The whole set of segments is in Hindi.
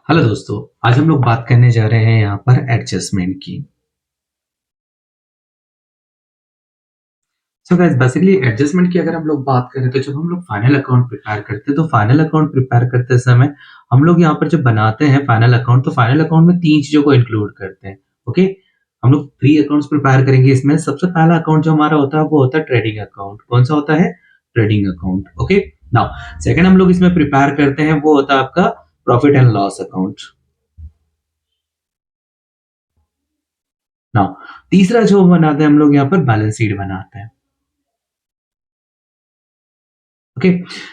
हेलो दोस्तों, आज हम लोग बात करने जा रहे हैं यहाँ पर एडजस्टमेंट की। सो गाइस, बेसिकली एडजस्टमेंट की अगर हम लोग बात करें तो जब हम लोग फाइनल अकाउंट प्रिपेयर करते हैं तो फाइनल अकाउंट प्रिपेयर करते समय हम लोग यहाँ पर जब बनाते हैं फाइनल अकाउंट तो फाइनल अकाउंट में 3 चीज़ों को इंक्लूड करते हैं। ओके, हम लोग 3 अकाउंट्स प्रिपेयर करेंगे। इसमें सबसे पहला अकाउंट जो हमारा होता है वो होता है ट्रेडिंग अकाउंट। कौन सा होता है? Trading account. Okay, now second हम लोग इसमें प्रिपेयर करते हैं वो होता है आपका profit and loss account. Now तीसरा जो बनाते हैं हम लोग यहाँ पर बैलेंस शीट बनाते हैं। ओके,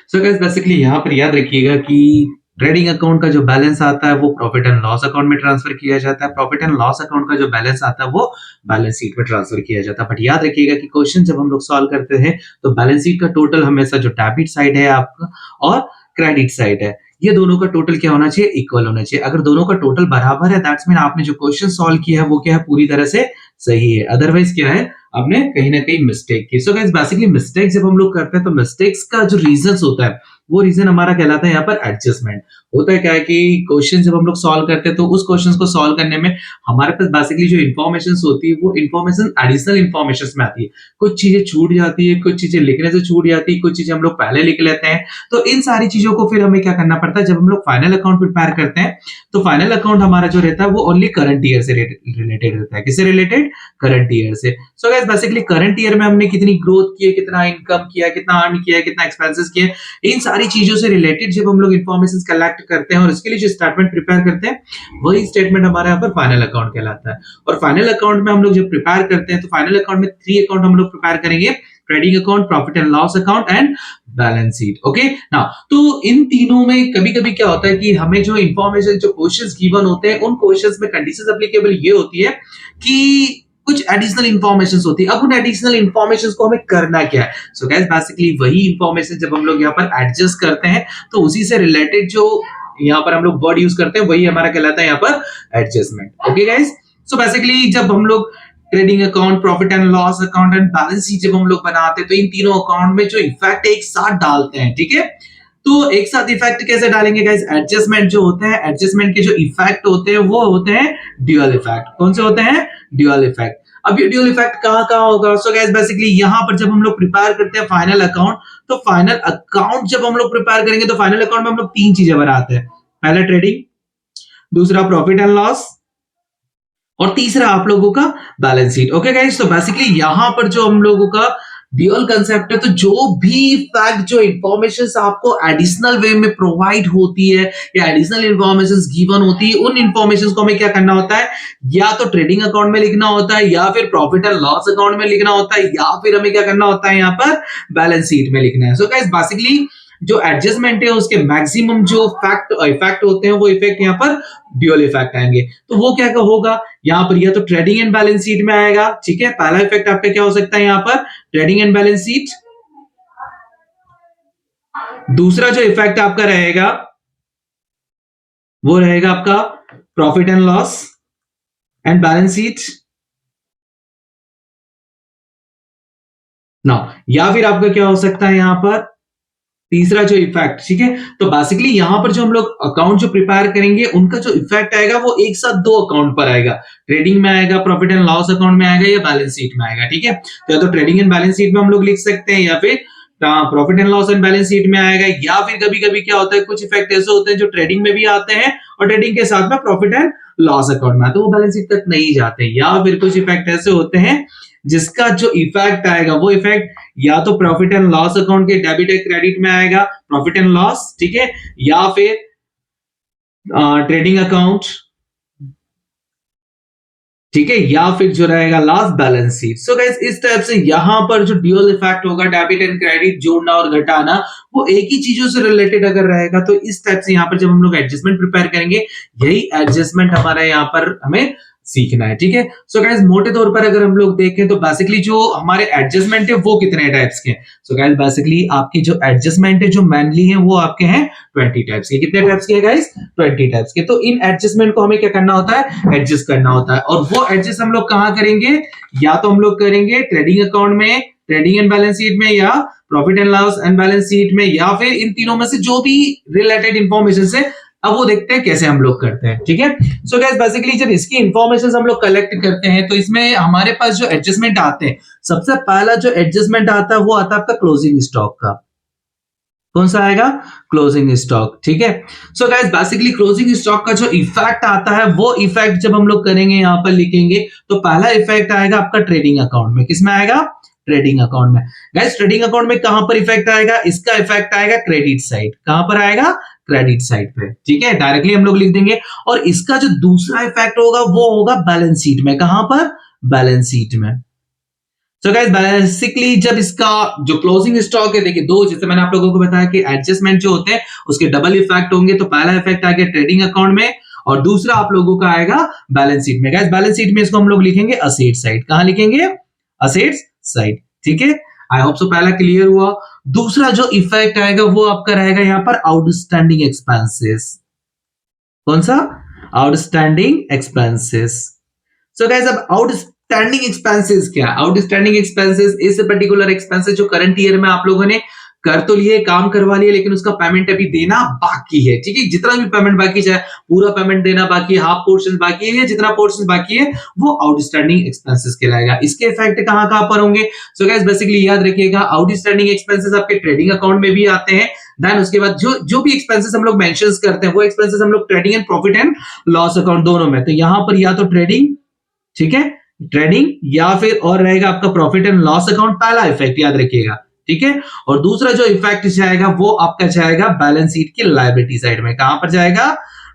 सो गाइस बेसिकली यहाँ पर याद रखिएगा कि ट्रेडिंग अकाउंट का जो बैलेंस आता है वो प्रॉफिट एंड लॉस अकाउंट में ट्रांसफर किया जाता है। प्रॉफिट एंड लॉस अकाउंट का जो बैलेंस आता है वो बैलेंस शीट में ट्रांसफर किया जाता है। बट याद रखिएगा कि क्वेश्चन जब हम लोग सॉल्व करते हैं तो बैलेंस शीट का टोटल हमेशा जो डेबिट साइड है आपका और क्रेडिट साइड है, ये दोनों का टोटल क्या होना चाहिए? इक्वल होना चाहिए। अगर दोनों का टोटल बराबर है दैट्स मीन आपने जो क्वेश्चन सॉल्व किया है वो क्या है? पूरी तरह से सही है। अदरवाइज क्या है? आपने कहीं ना कहीं मिस्टेक की। सो गाइस बेसिकली मिस्टेक जब हम लोग करते हैं तो मिस्टेक्स का जो रीजंस होता है वो रीजन हमारा कहलाता है यहाँ पर एडजस्टमेंट। होता है क्या है कि क्वेश्चन जब हम लोग सॉल्व करते हैं तो उस क्वेश्चन को सॉल्व करने में हमारे पास बेसिकली जो इन्फॉर्मेशन होती है वो इन्फॉर्मेशन एडिशनल इन्फॉर्मेशन में आती है। कुछ चीजें छूट जाती है, कुछ चीजें लिखने से छूट जाती है, कुछ चीजें हम लोग पहले लिख लेते हैं। तो इन सारी चीजों को फिर हमें क्या करना पड़ता है? जब हम लोग फाइनल अकाउंट प्रिपेयर करते हैं तो फाइनल अकाउंट हमारा जो रहता है वो ओनली करंट ईयर से रिलेटेड रहता है। किससे रिलेटेड? करंट ईयर से। So guys basically current year में हमने कितनी ग्रोथ की है, कितना इनकम किया है, कितना अर्न किया है, कितना एक्सपेंसेस किए, इन सारी चीजों से रिलेटेड जब हम लोग इन्फॉर्मेशन कलेक्ट करते हैं और इसके लिए जो स्टेटमेंट प्रिपेयर करते हैं वही स्टेटमेंट हमारे यहाँ पर फाइनल अकाउंट कहलाता है। और फाइनल अकाउंट में हम लोग जब प्रिपेयर करते हैं तो फाइनल अकाउंट में 3 अकाउंट हम लोग प्रिपेयर करेंगे। Trading account, profit and loss account and balance sheet. Okay, now तो इन तीनों में कभी-कभी क्या होता है कि हमें जो इन्फॉर्मेशन जो क्वेश्चंस गिवन होते हैं उन क्वेश्चंस में कंडीशंस एप्लीकेबल ये होती है कि कुछ एडिशनल इन्फॉर्मेशन होती है। अब उन एडिशनल इन्फॉर्मेशन को हमें करना क्या है? सो गाइस बेसिकली वही इन्फॉर्मेशन जब हम लोग यहाँ पर एडजस्ट करते हैं तो उसी से रिलेटेड जो यहाँ पर हम लोग वर्ड यूज करते हैं वही हमारा कहलाता है यहाँ पर adjustment. Okay guys, so basically जब हम लोग trading account, profit and loss account and balance sheet जब हम लोग बनाते हैं तो इन तीनों अकाउंट में जो इफेक्ट एक साथ डालते हैं। ठीक है, तो एक साथ इफेक्ट कैसे डालेंगे गाइस? एडजस्टमेंट जो होते हैं, एडजस्टमेंट के जो इफेक्ट होते हैं वो होते हैं ड्यूअल इफेक्ट। कौन से होते हैं? Dual effect. अब ये ड्यूअल इफेक्ट कहां कहां होगा? सो गाइस बेसिकली यहां पर जब हम लोग प्रिपेयर करते हैं फाइनल अकाउंट तो फाइनल अकाउंट जब हम लोग प्रिपेयर करेंगे तो फाइनल अकाउंट में हम लोग 3 चीजें बनाते हैं। पहला ट्रेडिंग, दूसरा प्रॉफिट एंड लॉस और तीसरा आप लोगों का बैलेंस शीट। ओके गाइस, तो बेसिकली यहां पर जो हम लोगों का ड्यूअल कंसेप्ट है तो जो भी फैक्ट जो इंफॉर्मेशन आपको एडिशनल वे में प्रोवाइड होती है या एडिशनल इंफॉर्मेशन गिवन होती है उन इंफॉर्मेशन को हमें क्या करना होता है? या तो ट्रेडिंग अकाउंट में लिखना होता है या फिर प्रॉफिट एंड लॉस अकाउंट में लिखना होता है या फिर हमें क्या करना होता है? यहाँ पर बैलेंस शीट में लिखना है। सो गाइस बेसिकली जो एडजस्टमेंट है उसके मैक्सिमम जो फैक्ट इफेक्ट होते हैं वो इफेक्ट यहाँ पर ड्यूअल इफेक्ट आएंगे। तो वो क्या होगा यहाँ पर? या तो ट्रेडिंग एंड बैलेंस शीट में आएगा। ठीक है, पहला इफेक्ट आपका क्या हो सकता है यहाँ पर? Trading and balance sheet. दूसरा जो इफेक्ट आपका रहेगा वो रहेगा आपका profit and loss and balance sheet. ना या फिर आपका क्या हो सकता है यहाँ पर? तीसरा जो इफेक्ट। ठीक है, तो बेसिकली यहां पर जो हम लोग अकाउंट जो प्रिपेयर करेंगे उनका जो इफेक्ट आएगा वो एक साथ 2 अकाउंट पर आएगा। ट्रेडिंग में आएगा, प्रॉफिट एंड लॉस अकाउंट में आएगा या बैलेंस शीट में आएगा। ठीक है, तो या तो ट्रेडिंग एंड बैलेंस शीट में हम लोग लिख सकते हैं या फिर profit and loss and balance sheet में आएगा। या फिर कभी कभी क्या होता है, कुछ इफेक्ट ऐसे होते हैं जो ट्रेडिंग में भी आते हैं और ट्रेडिंग के साथ में प्रॉफिट एंड लॉस अकाउंट में आते हैं, वो बैलेंस शीट तक नहीं जाते। या फिर कुछ इफेक्ट ऐसे होते हैं जिसका जो इफेक्ट आएगा वो इफेक्ट या तो प्रॉफिट एंड लॉस अकाउंट के डेबिट या क्रेडिट में आएगा, प्रॉफिट एंड लॉस। ठीक है, या फिर ट्रेडिंग अकाउंट। ठीक है, या फिर जो रहेगा last balance sheet. So guys इस टाइप से यहां पर जो ड्यूअल इफेक्ट होगा, डेबिट एंड क्रेडिट जोड़ना और घटाना, वो एक ही चीजों से रिलेटेड अगर रहेगा तो इस टाइप से यहां पर जब हम लोग एडजस्टमेंट प्रिपेयर करेंगे यही एडजस्टमेंट हमारा यहाँ पर हमें सीखना है। ठीक है, सो गाइस मोटे तौर पर अगर हम लोग देखें तो बेसिकली जो हमारे एडजस्टमेंट है वो कितने टाइप्स के हैं? सो गाइस बेसिकली आपके जो एडजस्टमेंट है जो मेनली है वो आपके हैं 20 टाइप्स के। कितने टाइप्स के गाइस? 20 टाइप्स के। तो इन एडजस्टमेंट को हमें क्या करना होता है? एडजस्ट करना होता है। और वो एडजस्ट हम लोग कहां करेंगे? या तो हम लोग करेंगे ट्रेडिंग अकाउंट में, ट्रेडिंग एंड बैलेंस शीट में, या profit and loss and balance sheet में, या फिर इन तीनों में से जो भी रिलेटेड इंफॉर्मेशन से अब वो देखते हैं कैसे हम लोग करते हैं, ठीक है। सो गाइस बेसिकली जब इसकी इंफॉर्मेशन हम लोग कलेक्ट करते हैं तो इसमें हमारे पास जो एडजस्टमेंट आते हैं, सबसे पहला जो एडजस्टमेंट आता है वो आता है आपका क्लोजिंग स्टॉक का। कौन सा आएगा? क्लोजिंग स्टॉक, ठीक है। So guys basically closing stock का जो इफेक्ट आता है वो इफेक्ट जब हम लोग करेंगे यहां पर लिखेंगे तो पहला इफेक्ट आएगा आपका ट्रेडिंग अकाउंट में। किसमें आएगा? ट्रेडिंग अकाउंट में। गाइस ट्रेडिंग अकाउंट में कहां पर इफेक्ट आएगा? इसका इफेक्ट आएगा क्रेडिट साइड। कहां पर आएगा? क्रेडिट साइड पे, ठीक है। डायरेक्टली हम लोग लिख देंगे। और इसका जो दूसरा इफेक्ट होगा वो होगा बैलेंस शीट में। कहां पर? बैलेंस शीट में। सो गाइस बेसिकली जब इसका जो क्लोजिंग स्टॉक है, देखिए दो, जैसे मैंने आप लोगों को बताया कि एडजस्टमेंट जो होते हैं उसके डबल इफेक्ट होंगे। तो पहला इफेक्ट आएगा ट्रेडिंग अकाउंट में और दूसरा आप लोगों का आएगा बैलेंस शीट में। गाइस बैलेंस शीट में इसको हम लोग लिखेंगे असेट साइड। कहां लिखेंगे? असेट्स साइड, ठीक है। आई होप सो पहला क्लियर हुआ। दूसरा जो इफेक्ट आएगा वो आपका रहेगा यहां पर आउटस्टैंडिंग एक्सपेंसेस। कौन सा? Outstanding expenses. सो गाइस अब आउटस्टैंडिंग एक्सपेंसेस क्या है? आउटस्टैंडिंग एक्सपेंसेस इस पर्टिकुलर एक्सपेंसेस जो करंट ईयर में आप लोगों ने कर तो लिए, काम करवा लिए, लेकिन उसका पेमेंट अभी देना बाकी है, ठीक है। जितना भी पेमेंट बाकी है, पूरा पेमेंट देना बाकी है, हाफ पोर्शन बाकी है, जितना पोर्शन बाकी है वो आउटस्टैंडिंग एक्सपेंसेस कहलाएगा। इसके इफेक्ट कहां कहां पर होंगे? सो गाइस बेसिकली याद रखिएगा आउटस्टैंडिंग एक्सपेंसेस आपके ट्रेडिंग अकाउंट में भी आते हैं। देन उसके बाद जो भी एक्सपेंसेस हम लोग मेंशंस करते हैं वो एक्सपेंसेस हम लोग trading and profit and loss account दोनों में। तो यहां पर या तो ट्रेडिंग, ठीक है, ट्रेडिंग, या फिर और रहेगा आपका प्रॉफिट एंड लॉस अकाउंट। पहला इफेक्ट याद रखिएगा, ठीक है। और दूसरा जो इफेक्ट जाएगा वो आपका जाएगा बैलेंस शीट की लायबिलिटी साइड में। कहां पर जाएगा?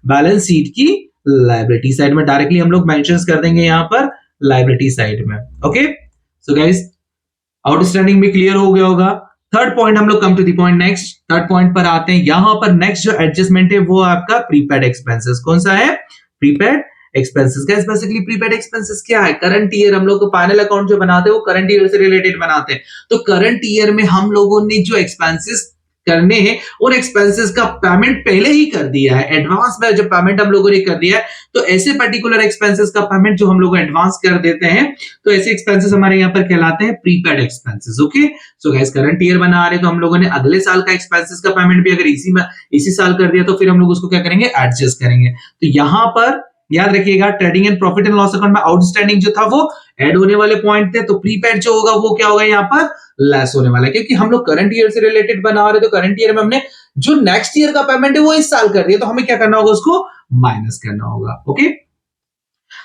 बैलेंस शीट की लायबिलिटी साइड में। डायरेक्टली हम लोग मेंशंस कर देंगे यहां पर लायबिलिटी साइड में। ओके सो गाइस आउटस्टैंडिंग भी क्लियर हो गया होगा। थर्ड पॉइंट हम लोग come to the point next, third point पर आते हैं। यहां पर नेक्स्ट जो एडजस्टमेंट है वो आपका प्रीपेड एक्सपेंसेस। कौन सा है? Prepaid expenses. Guys basically prepaid expenses क्या है? करंट ईयर हम लोग फाइनल अकाउंट जो बनाते हैं वो करंट ईयर से रिलेटेड बनाते हैं। तो करंट ईयर में हम लोगों ने जो एक्सपेंसेस करने हैं और एक्सपेंसेस का पेमेंट पहले ही कर दिया है, एडवांस में जब पेमेंट हम लोगों ने कर दिया है, तो ऐसे पर्टिकुलर एक्सपेंसेस का पेमेंट जो हम लोग एडवांस कर देते हैं तो ऐसे एक्सपेंसेस हमारे यहाँ पर कहलाते हैं prepaid expenses. Okay so guys current year बना रहे तो हम लोगों ने अगले साल का एक्सपेंसेस का पेमेंट भी अगर इसी साल कर दिया तो फिर हम लोग उसको क्या करेंगे? एडजस्ट करेंगे। तो यहां पर याद रखिएगा trading and profit and loss account में आउटस्टैंडिंग जो था वो ऐड होने वाले पॉइंट थे, तो प्रीपेड जो होगा वो क्या होगा यहाँ पर? लेस होने वाला है, क्योंकि हम लोग करंट ईयर से रिलेटेड बना रहे, तो करंट ईयर में हमने जो नेक्स्ट ईयर का पेमेंट है वो इस साल कर दिया, तो हमें क्या करना होगा? उसको माइनस करना होगा। Okay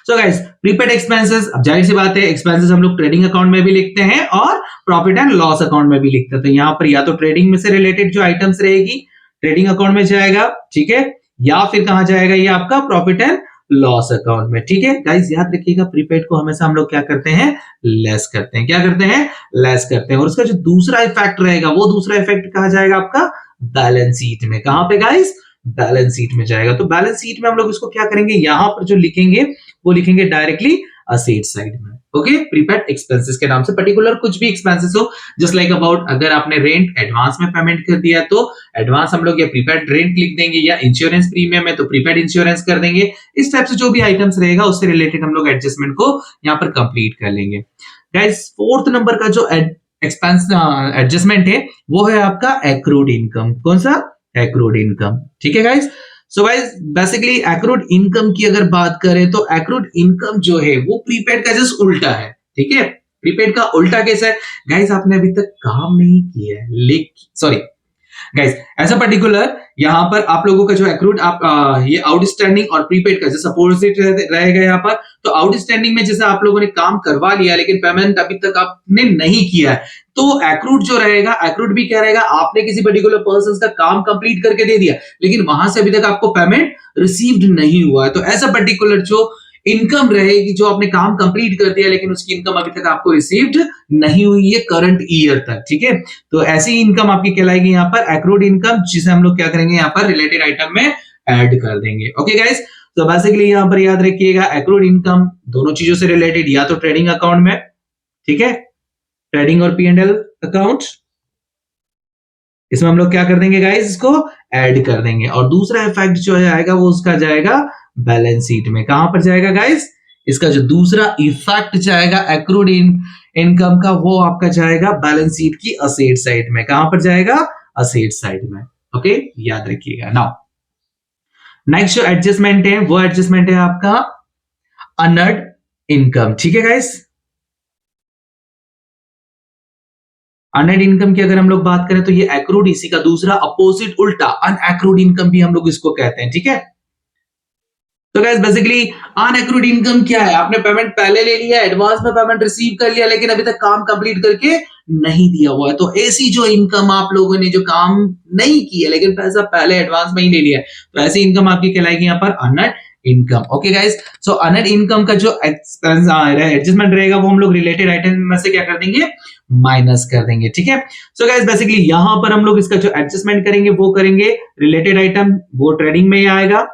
so guys prepaid expenses, अब जाहिर सी बात है एक्सपेंसेस हम लोग ट्रेडिंग अकाउंट में भी लिखते हैं और प्रॉफिट एंड लॉस अकाउंट में भी लिखते हैं। तो यहाँ पर या तो ट्रेडिंग में से रिलेटेड जो आइटम्स रहेगी ट्रेडिंग अकाउंट में जाएगा, ठीक है, या फिर कहां जाएगा? ये आपका प्रॉफिट एंड लॉस अकाउंट में, ठीक है। गाइस याद रखिएगा प्रीपेड को हमेशा हम लोग क्या करते हैं? लेस करते हैं। क्या करते हैं? लेस करते हैं। और उसका जो दूसरा इफेक्ट रहेगा वो दूसरा इफेक्ट कहां जाएगा? आपका बैलेंस शीट में। कहां पे गाइस? बैलेंस शीट में जाएगा। तो बैलेंस शीट में हम लोग इसको क्या करेंगे? यहां पर जो लिखेंगे वो लिखेंगे डायरेक्टली असेट साइड में। ओके प्रीपेड एक्सपेंसेस के नाम से पर्टिकुलर कुछ भी एक्सपेंसेस हो, जस्ट लाइक अबाउट अगर आपने रेंट एडवांस में पेमेंट कर दिया तो एडवांस हम लोग या प्रीपेड रेंट लिख देंगे, या इंश्योरेंस प्रीमियम है तो प्रीपेड इंश्योरेंस कर देंगे। इस टाइप से जो भी आइटम्स रहेगा उससे रिलेटेड हम लोग एडजस्टमेंट को यहाँ पर कंप्लीट कर लेंगे। गाइस फोर्थ नंबर का जो एक्सपेंस एडजस्टमेंट है वो है आपका एक्रूड इनकम। कौन सा? एक्रूड इनकम, ठीक है guys. So guys basically accrued income की अगर बात करें तो एक्रूड इनकम जो है वो प्रीपेड का जस्ट उल्टा है, ठीक है। प्रीपेड का उल्टा कैसा है? गाइस आपने अभी तक काम नहीं किया है, लेकिन सॉरी गाइस ऐसा पर्टिकुलर यहाँ पर आप लोगों का जो एक्रूड ये आउटस्टैंडिंग और प्रीपेड का जैसे अपोजिट रहेगा यहाँ पर। तो आउटस्टैंडिंग में जैसे आप लोगों ने काम करवा लिया लेकिन पेमेंट अभी तक आपने नहीं किया है, तो एक्रूड जो रहेगा, एक्रूड भी क्या रहेगा? आपने किसी पर्टिकुलर पर्सन का काम कंप्लीट करके दे दिया लेकिन वहां से अभी तक आपको पेमेंट रिसीव्ड नहीं हुआ है, तो ऐसा पर्टिकुलर जो इनकम रहेगी जो आपने काम कंप्लीट कर दिया लेकिन उसकी इनकम अभी तक आपको रिसीव्ड नहीं हुई है करंट ईयर तक, ठीक है। तो ऐसी इनकम आपकी कहलाएगी यहाँ पर एक्रूड इनकम, जिसे हम लोग क्या करेंगे? यहाँ पर रिलेटेड आइटम में ऐड कर देंगे। ओके गाइस तो बेसिकली यहाँ पर याद रखिएगा एक्रूड इनकम दोनों चीजों से रिलेटेड, या तो ट्रेडिंग अकाउंट में, ठीक है, ट्रेडिंग और P&L अकाउंट, इसमें हम लोग क्या कर देंगे गाइस? इसको ऐड कर देंगे। और दूसरा इफेक्ट जो आएगा वो उसका जाएगा बैलेंस शीट में। कहां पर जाएगा गाइस? इसका जो दूसरा इफेक्ट जाएगा एक्रूड इनकम का वो आपका जाएगा बैलेंस शीट की असेट साइड में। कहां पर जाएगा? असेट साइड में। ओके याद रखिएगा। नाउ नेक्स्ट जो एडजस्टमेंट है वो एडजस्टमेंट है आपका अनअर्न्ड इनकम। ठीक है गाइस, अनअर्न्ड इनकम की अगर हम लोग बात करें तो ये एक्रूड, इसी का दूसरा अपोजिट उल्टा अनएक्रूड इनकम भी हम लोग इसको कहते हैं। ठीक है, तो गाइस बेसिकली अनएक्रूड इनकम क्या है, आपने पेमेंट पहले ले लिया, एडवांस में पेमेंट रिसीव कर लिया, लेकिन अभी तक काम कंप्लीट करके नहीं दिया हुआ है, तो ऐसी जो इनकम आप लोगों ने जो काम नहीं किया लेकिन पैसा पहले एडवांस में ही ले लिया है, तो ऐसी इनकम आपकी कहलाएगी यहाँ पर अनअर्न्ड इनकम। ओके गाइस, सो अनअर्न्ड इनकम का जो एक्सपेंस एडजस्टमेंट रहेगा वो हम लोग रिलेटेड आइटम में से क्या कर देंगे, माइनस कर देंगे। ठीक है, सो गाइस बेसिकली यहां पर हम लोग इसका जो एडजस्टमेंट करेंगे वो करेंगे रिलेटेड आइटम, वो ट्रेडिंग में ही आएगा,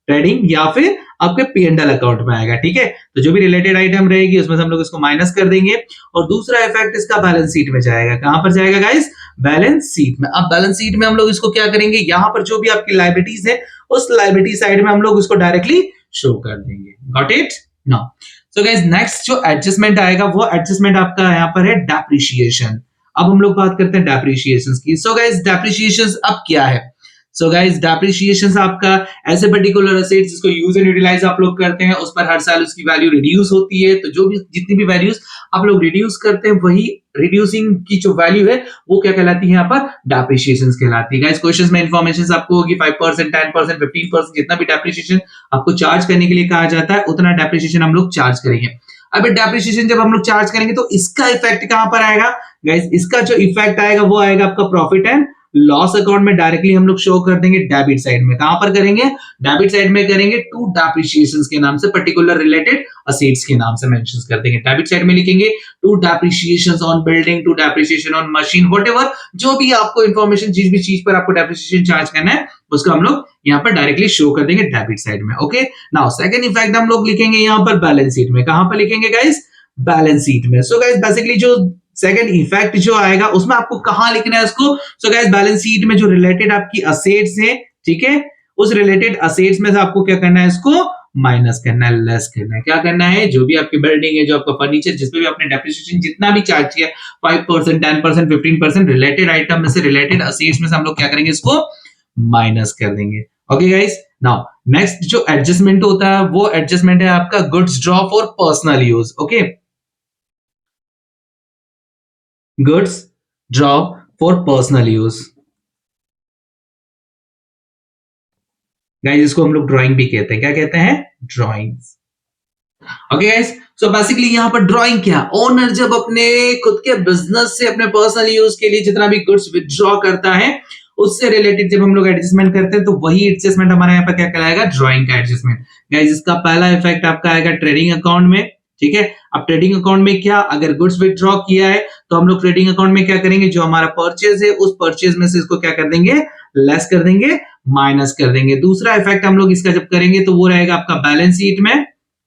ट्रेडिंग या फिर आपके P&L अकाउंट में आएगा। ठीक है, तो जो भी रिलेटेड आइटम रहेगी उसमें से हम लोग इसको माइनस कर देंगे, और दूसरा इफेक्ट इसका बैलेंस शीट में जाएगा। कहां पर जाएगा गाइस, बैलेंस शीट में। अब बैलेंस शीट में हम लोग इसको क्या करेंगे, यहां पर जो भी आपकी लायबिलिटीज है उस लायबिलिटी साइड में हम लोग उसको डायरेक्टली शो कर देंगे। Got it now. So guys next जो एडजस्टमेंट आएगा वो एडजस्टमेंट आपका यहां पर है डेप्रिसिएशन। अब हम लोग बात करते हैं डेप्रिसिएशन की। सो गाइस डेप्रिसिएशन अब क्या है, सो गाइस डेप्रिसिएशन आपका ऐसे पर्टिकुलर एसेट्स जिसको यूज एंड यूटिलाइज आप लोग करते हैं, उस पर हर साल उसकी वैल्यू रिड्यूस होती है, तो जो भी जितनी भी वैल्यूज आप लोग रिड्यूस करते हैं वही रिड्यूसिंग की जो वैल्यू है वो क्या कहलाती है, यहाँ पर डेप्रिसिएशन कहलाती है। गाइस क्वेश्चंस में इंफॉर्मेशन आपको होगी 5%, 10%, 15%, जितना भी डेप्रिसिएशन आपको चार्ज करने के लिए कहा जाता है उतना डेप्रिसिएशन हम लोग चार्ज करेंगे। अब डेप्रिसिएशन जब हम लोग चार्ज करेंगे तो इसका इफेक्ट कहां पर आएगा गाइस, इसका जो इफेक्ट आएगा वो आएगा आपका प्रॉफिट एंड लॉस अकाउंट में, डायरेक्टली हम लोग शो कर देंगे डेबिट साइड में। कहां पर करेंगे, डेबिट साइड में करेंगे, टू डेप्रिसिएशंस के नाम से, पर्टिकुलर रिलेटेड असेट्स के नाम से मेंशन कर देंगे। डेबिट साइड में लिखेंगे to depreciations on building, to depreciation on machine, whatever जो भी आपको इंफॉर्मेशन, जिस भी चीज पर आपको डेप्रिसिएशन चार्ज करना है उसको हम लोग यहाँ पर डायरेक्टली शो कर देंगे डेबिट साइड में। ओके, नाउ सेकंड इफेक्ट हम लोग लिखेंगे यहाँ पर बैलेंस शीट में। कहां पर लिखेंगे गाइस, बैलेंस शीट में। सो गाइस बेसिकली जो सेकंड इफेक्ट जो आएगा उसमें आपको कहां लिखना है उसको, सो गाइस बैलेंस शीट में जो रिलेटेड आपकी असेट्स है, ठीक है, उस रिलेटेड असेट्स में से आपको क्या करना है, इसको माइनस करना है, लेस करना है। क्या करना है, जो भी आपकी बिल्डिंग है, जो आपका फर्नीचर, जिसपे भी आपने डेप्रिसिएशन जितना भी चार्ज किया 5%, 10%, 15%, रिलेटेड आइटम में से, रिलेटेड असेट्स में से हम लोग क्या करेंगे, इसको माइनस कर देंगे। ओके गाइस, नाउ नेक्स्ट जो एडजस्टमेंट होता है वो एडजस्टमेंट है आपका goods draw for personal use. Okay, goods draw for personal use. Guys इसको हम लोग ड्राइंग भी कहते हैं, क्या कहते हैं, drawings. Okay guys, so basically यहां पर ड्राइंग क्या, ओनर जब अपने खुद के बिजनेस से अपने पर्सनल यूज के लिए जितना भी गुड्स विथड्रॉ करता है उससे रिलेटेड जब हम लोग एडजस्टमेंट करते हैं तो वही एडजस्टमेंट हमारे यहाँ पर क्या कहलाएगा, ड्राइंग का एडजस्टमेंट। गाइस इसका पहला इफेक्ट आपका आएगा ट्रेडिंग अकाउंट में। ठीक है, अब ट्रेडिंग अकाउंट में क्या, अगर गुड्स विथड्रॉ किया है तो हम लोग ट्रेडिंग अकाउंट में क्या करेंगे, जो हमारा परचेज है उस परचेज में से इसको क्या कर देंगे, लेस कर देंगे, माइनस कर देंगे। दूसरा इफेक्ट हम लोग इसका जब करेंगे तो वो रहेगा आपका बैलेंस शीट में।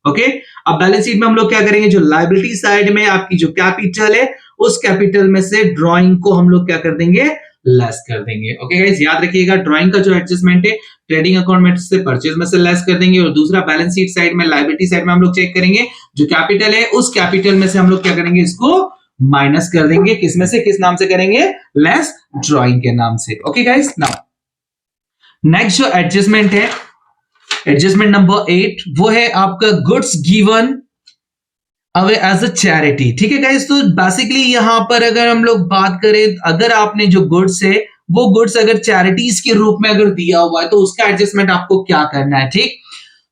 ओके, अब बैलेंस शीट में हम लोग क्या करेंगे, जो लायबिलिटी साइड में आपकी जो कैपिटल है उस कैपिटल में से ड्राइंग को हम लोग क्या कर देंगे, लेस कर देंगे। ओके गाइस, याद रखिएगा ड्राइंग का जो एडजस्टमेंट है ट्रेडिंग अकाउंट में से परचेज में से लेस कर देंगे, और दूसरा बैलेंस शीट साइड में लायबिलिटी साइड में हम लोग चेक करेंगे जो कैपिटल है उस कैपिटल में से हम लोग क्या करेंगे, इसको माइनस कर देंगे। किस में से, किस नाम से करेंगे, लेस ड्राइंग के नाम से। ओके गाइस, नाउ नेक्स्ट जो एडजस्टमेंट है, एडजस्टमेंट नंबर 8, वो है आपका goods given away as a charity. ठीक है गाइस, तो बेसिकली यहां पर अगर हम लोग बात करें, अगर आपने जो गुड्स है वो गुड्स अगर चैरिटीज के रूप में अगर दिया हुआ है तो उसका एडजस्टमेंट आपको क्या करना है। ठीक,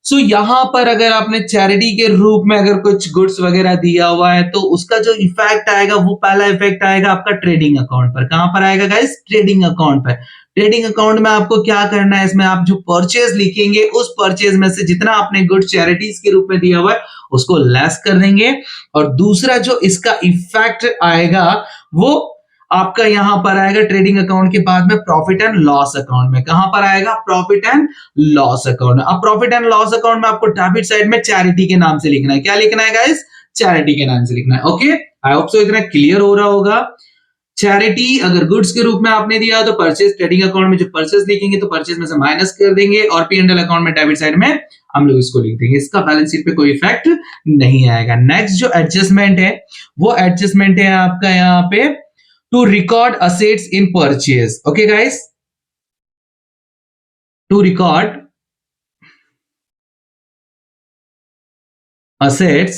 सो यहां पर अगर आपने चैरिटी के रूप में अगर कुछ गुड्स वगैरह दिया हुआ है तो उसका जो इफेक्ट आएगा वो पहला इफेक्ट आएगा आपका ट्रेडिंग अकाउंट पर। कहां पर आएगा गाइस, ट्रेडिंग अकाउंट पर। ट्रेडिंग अकाउंट में आपको क्या करना है, इसमें आप जो परचेज लिखेंगे उस परचेज में से जितना आपने गुड्स चैरिटीज के रूप में दिया हुआ है उसको लेस कर देंगे, और दूसरा जो इसका इफेक्ट आएगा वो आपका यहां पर आएगा ट्रेडिंग अकाउंट के बाद में प्रॉफिट एंड लॉस अकाउंट में। कहां पर आएगा, प्रॉफिट एंड लॉस अकाउंट में। अब प्रॉफिट एंड लॉस अकाउंट में आपको डेबिट साइड में चैरिटी के नाम से लिखना है। क्या लिखना है गाइस, चैरिटी के नाम से लिखना है। ओके, आई होप सो इतना क्लियर हो रहा होगा। चैरिटी अगर गुड्स के रूप में आपने दिया तो परचेज, ट्रेडिंग अकाउंट में जो परचेज लिखेंगे तो परचेज में से माइनस कर देंगे, और P&L अकाउंट में डेबिट साइड में हम लोग इसको लिख देंगे। इसका बैलेंस शीट पे कोई इफेक्ट नहीं आएगा। नेक्स्ट जो एडजस्टमेंट है वो एडजस्टमेंट है आपका यहाँ पे to record assets in purchase. Okay guys, to record assets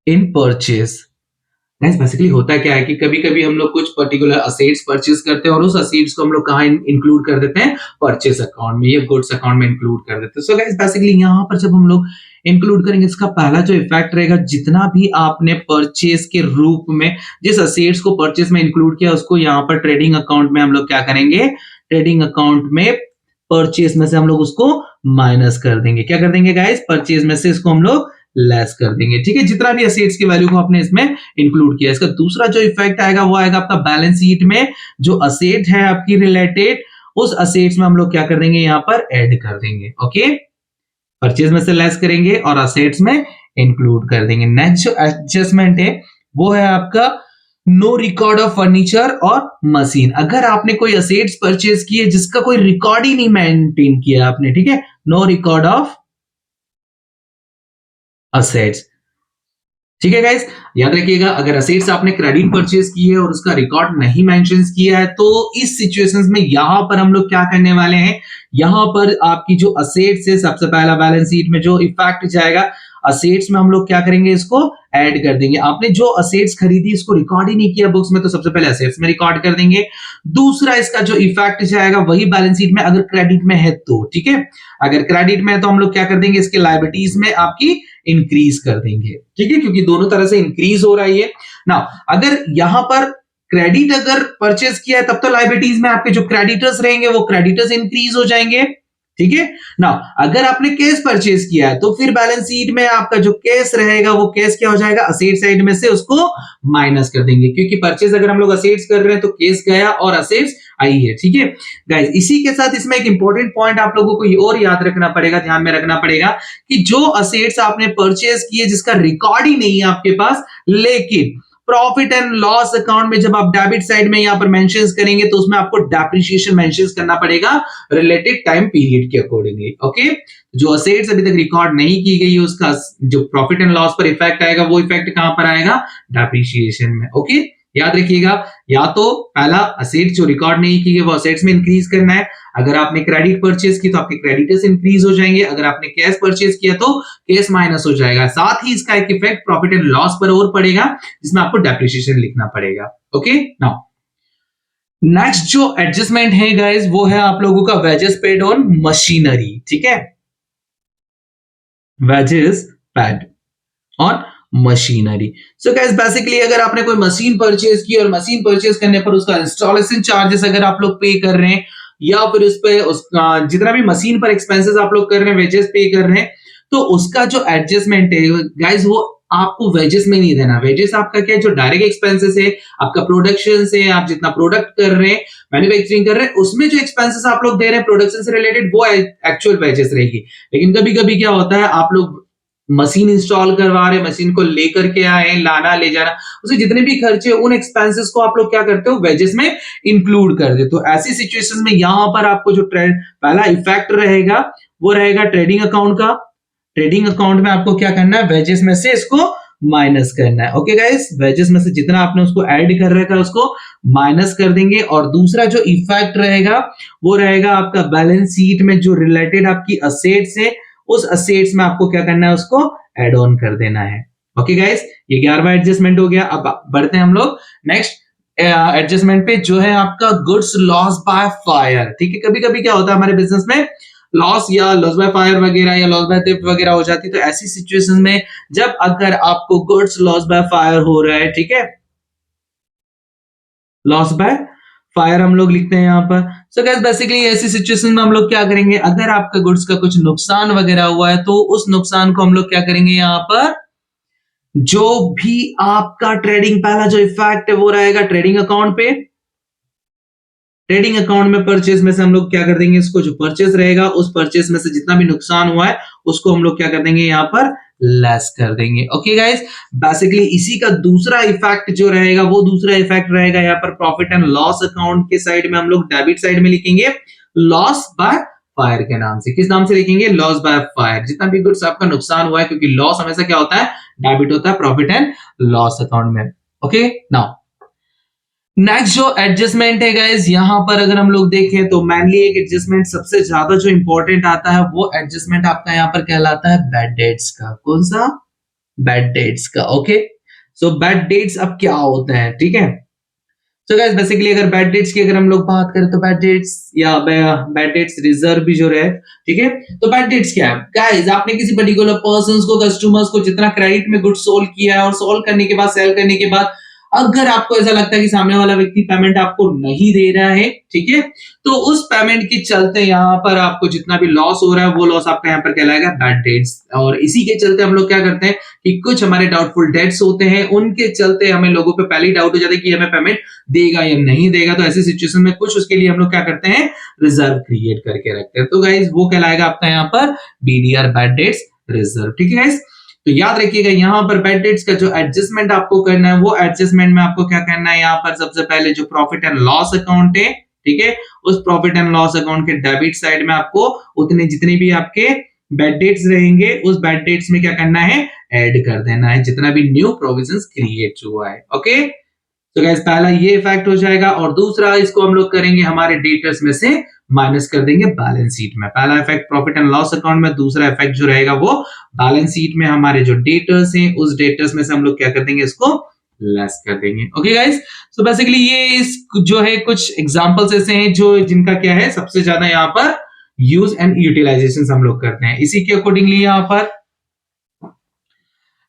in purchase. Guys basically होता क्या है कि कभी-कभी हम लोग कुछ पर्टिकुलर असेट्स परचेज करते हैं और उस असेट्स को हम लोग कहाँ इंक्लूड कर देते हैं, परचेज अकाउंट में या गुड्स अकाउंट में इंक्लूड कर देते हैं। सो गाइस बेसिकली यहाँ पर जब हम लोग इंक्लूड करेंगे, इसका पहला जो इफेक्ट रहेगा, जितना भी आपने परचेज के रूप में जिस असेट्स को परचेज में इंक्लूड किया उसको यहाँ पर ट्रेडिंग अकाउंट में हम लोग क्या करेंगे, ट्रेडिंग अकाउंट में परचेज में से हम लोग उसको माइनस कर देंगे। क्या कर देंगे गाइस, परचेज में से इसको हम लोग लेस कर देंगे। ठीक है, जितना भी असेट्स की वैल्यू को आपने इसमें इंक्लूड किया। इसका दूसरा जो इफेक्ट आएगा वो आएगा आपका बैलेंस शीट में जो असेट है आपकी रिलेटेड, उस असेट्स में हम लोग क्या कर देंगे, यहाँ पर ऐड कर देंगे। ओके, परचेज में से लेस करेंगे और असेट्स में इंक्लूड कर देंगे। नेक्स्ट जो एडजस्टमेंट है वो है आपका नो रिकॉर्ड ऑफ फर्नीचर और मशीन। अगर आपने कोई असेट्स परचेज किए जिसका कोई रिकॉर्ड ही नहीं मेंटेन किया आपने, ठीक है, नो रिकॉर्ड ऑफ असेट्स। ठीक है गाइस, याद रखिएगा, अगर असेट्स आपने क्रेडिट परचेज की है और उसका रिकॉर्ड नहीं मेंशन किया है तो इस सिचुएशंस में यहां पर हम लोग क्या करने वाले हैं, यहां पर आपकी जो असेट्स है, सबसे पहला बैलेंस शीट में जो इफेक्ट जाएगा असेट्स में हम लोग क्या करेंगे, इसको ऐड कर देंगे। आपने जो असेट्स खरीदी इसको रिकॉर्ड ही नहीं किया बुक्स में, तो सबसे पहले असेट्स में रिकॉर्ड कर देंगे। दूसरा इसका जो इफेक्ट जाएगा वही बैलेंस शीट में अगर क्रेडिट में है तो, ठीक है, अगर क्रेडिट में है तो हम लोग क्या कर देंगे, इसके लायबिलिटीज में आपकी इंक्रीज कर देंगे। ठीक है, क्योंकि दोनों तरह से इंक्रीज हो रहा है ये ना। अगर यहां पर क्रेडिट अगर परचेज किया है तब तो लायबिलिटीज में आपके जो क्रेडिटर्स रहेंगे वो क्रेडिटर्स इंक्रीज हो जाएंगे। ठीक है ना, अगर आपने कैश परचेज किया है तो फिर बैलेंस शीट में आपका जो कैश रहेगा वो कैश क्या हो जाएगा, असेट साइड में से उसको माइनस कर देंगे, क्योंकि परचेज अगर हम लोग असेट्स कर रहे हैं तो कैश गया और असेट्स आई है। ठीक है गाइस, इसी के साथ इसमें एक इंपॉर्टेंट पॉइंट आप लोगों को ये और याद रखना पड़ेगा, ध्यान में रखना पड़ेगा कि जो असेट्स आपने परचेज किए जिसका रिकॉर्ड ही नहीं है आपके पास, लेकिन प्रॉफिट एंड लॉस अकाउंट में जब आप डेबिट साइड में यहां पर मेंशंस करेंगे तो उसमें आपको डेप्रिसिएशन मेंशंस करना पड़ेगा रिलेटेड टाइम पीरियड के अकॉर्डिंगली। ओके, जो असेट्स अभी तक रिकॉर्ड नहीं की गई है उसका जो प्रॉफिट एंड लॉस पर इफेक्ट आएगा वो इफेक्ट कहां पर आएगा, डेप्रिसिएशन में। ओके, याद रखिएगा, या तो पहला असेट जो रिकॉर्ड नहीं की गई वो असेट्स में इंक्रीज करना है। अगर आपने क्रेडिट परचेज की तो आपके क्रेडिटर्स इंक्रीज हो जाएंगे, अगर आपने कैश परचेज किया तो कैश माइनस हो जाएगा। साथ ही इसका एक इफेक्ट प्रॉफिट एंड लॉस पर और पड़ेगा जिसमें आपको डेप्रिसिएशन लिखना पड़ेगा। ओके, नाउ नेक्स्ट जो एडजस्टमेंट है गाइस वो है आप लोगों का वेजेस पेड ऑन मशीनरी। ठीक है, wages paid on machinery. So guys basically अगर आपने कोई मशीन परचेज की और मशीन परचेज करने पर उसका इंस्टॉलेशन चार्जेस अगर आप लोग पे कर रहे हैं या फिर उस पे उसका जितना भी मशीन पर एक्सपेंसेस आप लोग कर रहे हैं, वेजेस पे कर रहे हैं, तो उसका जो एडजस्टमेंट है गाइस वो आपको वेजेस में नहीं देना। वेजेस आपका क्या है, जो डायरेक्ट एक्सपेंसेस है, आपका प्रोडक्शन से, आप जितना प्रोडक्ट कर रहे हैं, मैन्युफैक्चरिंग कर रहे हैं, उसमें जो एक्सपेंसेस आप लोग दे रहे हैं प्रोडक्शन से रिलेटेड वो एक्चुअल वेजेस रहेगी। लेकिन कभी कभी क्या होता है, आप लोग मशीन इंस्टॉल करवा रहे, मशीन को लेकर के आए, लाना ले जाना, उसे जितने भी खर्चे उन एक्सपेंसेस को आप लोग क्या करते हो, वेजेस में इंक्लूड कर देते हो। ऐसी सिचुएशंस में यहां पर आपको जो पहला इफेक्ट रहेगा वो रहेगा ट्रेडिंग अकाउंट का। ट्रेडिंग अकाउंट में आपको क्या करना है, वेजेस में से इसको माइनस करना है। ओके गाइस, वेजेस में से जितना आपने उसको ऐड कर रखा है उसको माइनस कर देंगे। और दूसरा जो इफेक्ट रहेगा वो रहेगा आपका बैलेंस शीट में जो रिलेटेड आपकी असेट्स है उस असेट्स में आपको क्या करना है, उसको ऐड ऑन कर देना है। ओके गाइस, ये 11वां एडजस्टमेंट हो गया। अब बढ़ते हैं हम लोग नेक्स्ट एडजस्टमेंट पे, जो है आपका गुड्स लॉस बाय फायर। ठीक है, कभी कभी क्या होता है हमारे बिजनेस में लॉस या लॉस बाय फायर वगैरह या लॉस बाय थेफ्ट वगैरह हो जाती है, तो ऐसी सिचुएशन में जब अगर आपको गुड्स लॉस बाय फायर हो रहा है, ठीक है, लॉस बाय फायर हम लोग लिखते हैं यहां पर। सो गाइस बेसिकली ऐसी सिचुएशन में हम लोग क्या करेंगे, अगर आपका गुड्स का कुछ नुकसान वगैरह हुआ है तो उस नुकसान को हम लोग क्या करेंगे, यहां पर जो भी आपका ट्रेडिंग पहला जो इफेक्ट है वो रहेगा ट्रेडिंग अकाउंट पे। ट्रेडिंग अकाउंट में परचेज में से हम लोग क्या कर देंगे, इसको जो परचेज रहेगा उस परचेज में से जितना भी नुकसान हुआ है उसको हम लोग क्या कर देंगे, यहां पर लेस कर देंगे। ओके गाइस, बेसिकली इसी का दूसरा इफेक्ट जो रहेगा वो दूसरा इफेक्ट रहेगा यहाँ पर प्रॉफिट एंड लॉस अकाउंट के साइड में हम लोग डेबिट साइड में लिखेंगे लॉस बाय फायर के नाम से। किस नाम से लिखेंगे, लॉस बाय फायर। जितना भी गुड्स आपका नुकसान हुआ है, क्योंकि लॉस हमेशा क्या होता है, डेबिट होता है प्रॉफिट एंड लॉस अकाउंट में। ओके, नाउ नेक्स्ट जो एडजस्टमेंट है गाइस, यहां पर अगर हम लोग देखें तो मैनली एक एडजस्टमेंट सबसे ज्यादा जो इंपॉर्टेंट आता है वो एडजस्टमेंट आपका यहां पर कहलाता है बैड डेट्स का। कौन सा? बैड डेट्स का। ओके, सो बैड डेट्स अब क्या होता है, ठीक है। सो गाइस बेसिकली अगर बैड डेट्स की अगर हम लोग बात करें तो बैड डेट्स या बैड डेट्स रिजर्व भी जो रहे, ठीक है। तो बैड डेट्स क्या है गाइस? आपने किसी पर्टिकुलर पर्संस को, कस्टमर्स को जितना क्रेडिट में गुड सोल्व किया है और सोल्व करने के बाद, सेल करने के बाद अगर आपको ऐसा लगता है कि सामने वाला व्यक्ति पेमेंट आपको नहीं दे रहा है, ठीक है, तो उस पेमेंट के चलते यहाँ पर आपको जितना भी लॉस हो रहा है वो लॉस आपका यहाँ पर कहलाएगा बैड डेट्स। और इसी के चलते हम लोग क्या करते हैं कि कुछ हमारे डाउटफुल डेट्स होते हैं, उनके चलते हमें लोगों पे पहले ही डाउट हो जाता है कि हमें पेमेंट देगा या नहीं देगा। तो ऐसी सिचुएशन में कुछ उसके लिए हम लोग क्या करते हैं, रिजर्व क्रिएट करके रखते हैं। तो गाइस वो कहलाएगा आपका यहाँ पर बीडीआर, बैड डेट्स रिजर्व, ठीक है गाइस। तो याद रखिएगा यहाँ पर बैड डेट्स का जो एडजस्टमेंट आपको करना है वो एडजस्टमेंट में आपको क्या करना है, यहाँ पर सबसे पहले जो प्रॉफिट एंड लॉस अकाउंट है, ठीक है, उस प्रॉफिट एंड लॉस अकाउंट के डेबिट साइड में आपको उतने जितने भी आपके बैड डेट्स रहेंगे उस बैड डेट्स में क्या करना है, ऐड कर देना है जितना भी न्यू प्रोविजंस क्रिएट हुआ है। ओके, तो गाइस पहला ये इफेक्ट हो जाएगा और दूसरा इसको हम लोग करेंगे हमारे डेटर्स में से माइनस कर देंगे बैलेंस शीट में। पहला effect profit and loss account में, दूसरा इफेक्ट जो रहेगा वो बैलेंस शीट में हमारे जो डेटर्स हैं उस डेटर्स में से हम लोग क्या कर देंगे, इसको लेस कर देंगे। ओके गाइस, सो बेसिकली ये इस जो है कुछ एग्जांपल्स ऐसे हैं जो जिनका क्या है सबसे ज्यादा यहाँ पर यूज एंड यूटिलाइजेशन हम लोग करते हैं। इसी के अकॉर्डिंगली यहाँ पर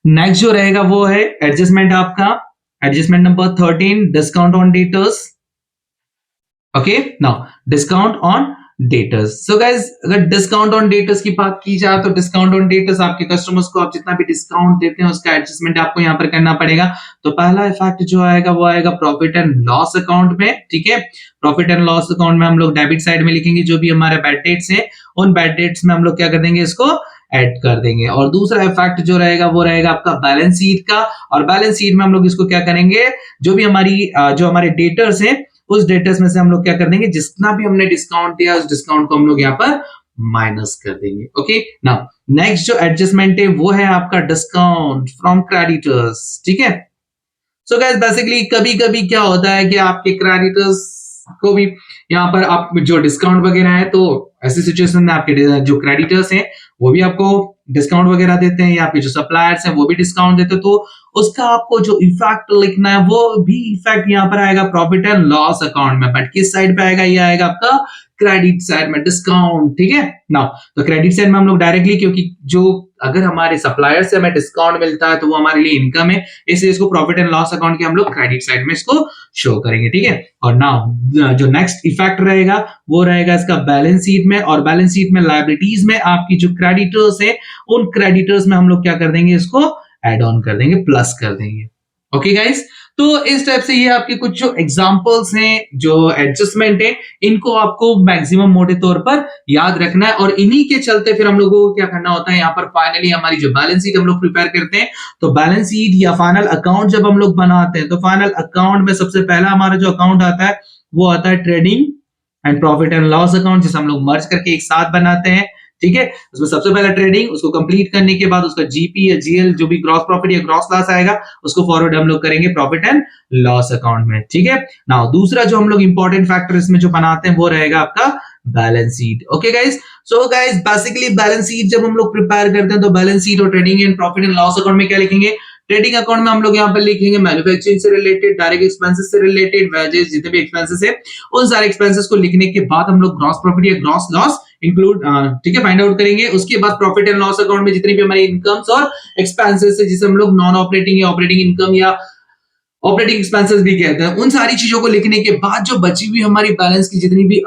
नेक्स्ट जो रहेगा वो है एडजस्टमेंट आपका, adjustment number 13, discount on debtors. Okay, now discount on debtors. So guys अगर डिस्काउंट ऑन डेटर्स की बात की जाए तो डिस्काउंट ऑन डेटर्स आपके कस्टमर्स को आप जितना भी डिस्काउंट देते हैं उसका एडजस्टमेंट आपको यहाँ पर करना पड़ेगा। तो पहला इफेक्ट जो आएगा वो आएगा प्रॉफिट एंड लॉस अकाउंट में, ठीक है। प्रॉफिट एंड लॉस अकाउंट में हम लोग डेबिट साइड में लिखेंगे जो भी हमारे बैड डेट्स है, उन बैड डेट्स में हम लोग क्या कर देंगे, इसको ऐड कर देंगे। और दूसरा इफेक्ट जो रहेगा वो रहेगा आपका बैलेंस शीट का, और बैलेंस शीट में हम लोग इसको क्या करेंगे, जो भी हमारी जो हमारे डेटर्स है उस डेटर्स में से हम लोग क्या कर देंगे, जितना भी हमने डिस्काउंट दिया उस डिस्काउंट को हम लोग यहाँ पर माइनस कर देंगे। ओके, नाउ नेक्स्ट जो एडजस्टमेंट है वो है आपका डिस्काउंट फ्रॉम क्रेडिटर्स, ठीक है। सो गाइस बेसिकली कभी कभी क्या होता है कि आपके क्रेडिटर्स को भी यहाँ पर आप जो डिस्काउंट वगैरह है, तो ऐसी सिचुएशन में आपके जो क्रेडिटर्स हैं वो भी आपको डिस्काउंट वगैरह देते हैं, या आपके जो सप्लायर्स हैं वो भी डिस्काउंट देते हैं। तो उसका आपको जो इफेक्ट लिखना है वो भी इफेक्ट यहाँ पर आएगा प्रॉफिट एंड लॉस अकाउंट में, बट किस साइड पे आएगा, ये आएगा आपका क्रेडिट साइड में, डिस्काउंट, ठीक है। नाउ तो क्रेडिट साइड में हम लोग डायरेक्टली, क्योंकि जो अगर हमारे सप्लायर से हमें डिस्काउंट मिलता है तो वो हमारे लिए इनकम है, इसलिए इसको प्रॉफिट एंड लॉस अकाउंट के हम लोग क्रेडिट साइड में इसको शो करेंगे, ठीक है। और नाउ जो नेक्स्ट इफेक्ट रहेगा वो रहेगा इसका बैलेंस शीट में, और बैलेंस शीट में लायबिलिटीज में आपकी जो क्रेडिटर्स है उन क्रेडिटर्स में हम लोग क्या कर देंगे, इसको एड ऑन कर देंगे, प्लस कर देंगे। ओके गाइस, तो इस टाइप से ये आपके कुछ जो एग्जांपल्स हैं, जो एडजस्टमेंट है, इनको आपको मैक्सिमम मोटे तौर पर याद रखना है। और इन्हीं के चलते फिर हम लोगों को क्या करना होता है, यहाँ पर फाइनली हमारी जो बैलेंस शीट हम लोग प्रिपेयर करते हैं, तो बैलेंस शीट या फाइनल अकाउंट जब हम लोग बनाते हैं तो फाइनल अकाउंट में सबसे पहला हमारा जो अकाउंट आता है वो आता है trading and profit and loss account, जिसे हम लोग मर्ज करके एक साथ बनाते हैं, ठीक है। उसमें सबसे पहला ट्रेडिंग, उसको कंप्लीट करने के बाद उसका जीपी या जीएल जो भी ग्रॉस प्रॉफिट या ग्रॉस लॉस आएगा उसको फॉरवर्ड हम लोग करेंगे प्रॉफिट एंड लॉस अकाउंट में, ठीक है। नाउ दूसरा जो हम लोग इंपॉर्टेंट फैक्टर इसमें जो बनाते हैं वो रहेगा आपका balance sheet. Okay guys, so guys basically balance sheet जब हम लोग प्रिपेयर करते हैं तो बैलेंस शीट और trading and profit and loss account में क्या लिखेंगे, ट्रेडिंग अकाउंट में हम लोग यहाँ पर लिखेंगे मैन्युफैक्चरिंग से रिलेटेड, डायरेक्ट एक्सपेंसेस से रिलेटेड, वेजेस जितने भी एक्सपेंसेस है उन सारे एक्सपेंसेस को लिखने के बाद हम लोग ग्रॉस प्रॉफिट या ग्रॉस लॉस इंक्लूड, ठीक है, फाइंड आउट करेंगे। उसके बाद प्रॉफिट एंड लॉस अकाउंट में जितनी भी हमारी इनकम्स और एक्सपेंसेस है, जिसे हम लोग नॉन ऑपरेटिंग या ऑपरेटिंग इनकम या ऑपरेटिंग एक्सपेंसेस भी कहते हैं, उन सारी चीजों को लिखने के बाद जो बची हुई हमारी बैलेंस की जितनी भी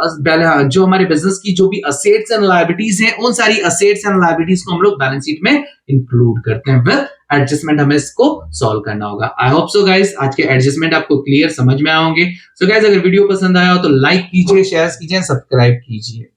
जो हमारे बिजनेस की जो भी असेट्स एंड लायबिलिटीज हैं उन सारी असेट्स एंड लायबिलिटीज को हम लोग बैलेंस शीट में इंक्लूड करते हैं। विद एडजस्टमेंट हमें इसको सॉल्व करना होगा। आई होप सो गाइस आज के एडजस्टमेंट आपको क्लियर समझ में आए होंगे। सो गाइस अगर वीडियो पसंद आया हो तो लाइक कीजिए, शेयर कीजिए, सब्सक्राइब कीजिए।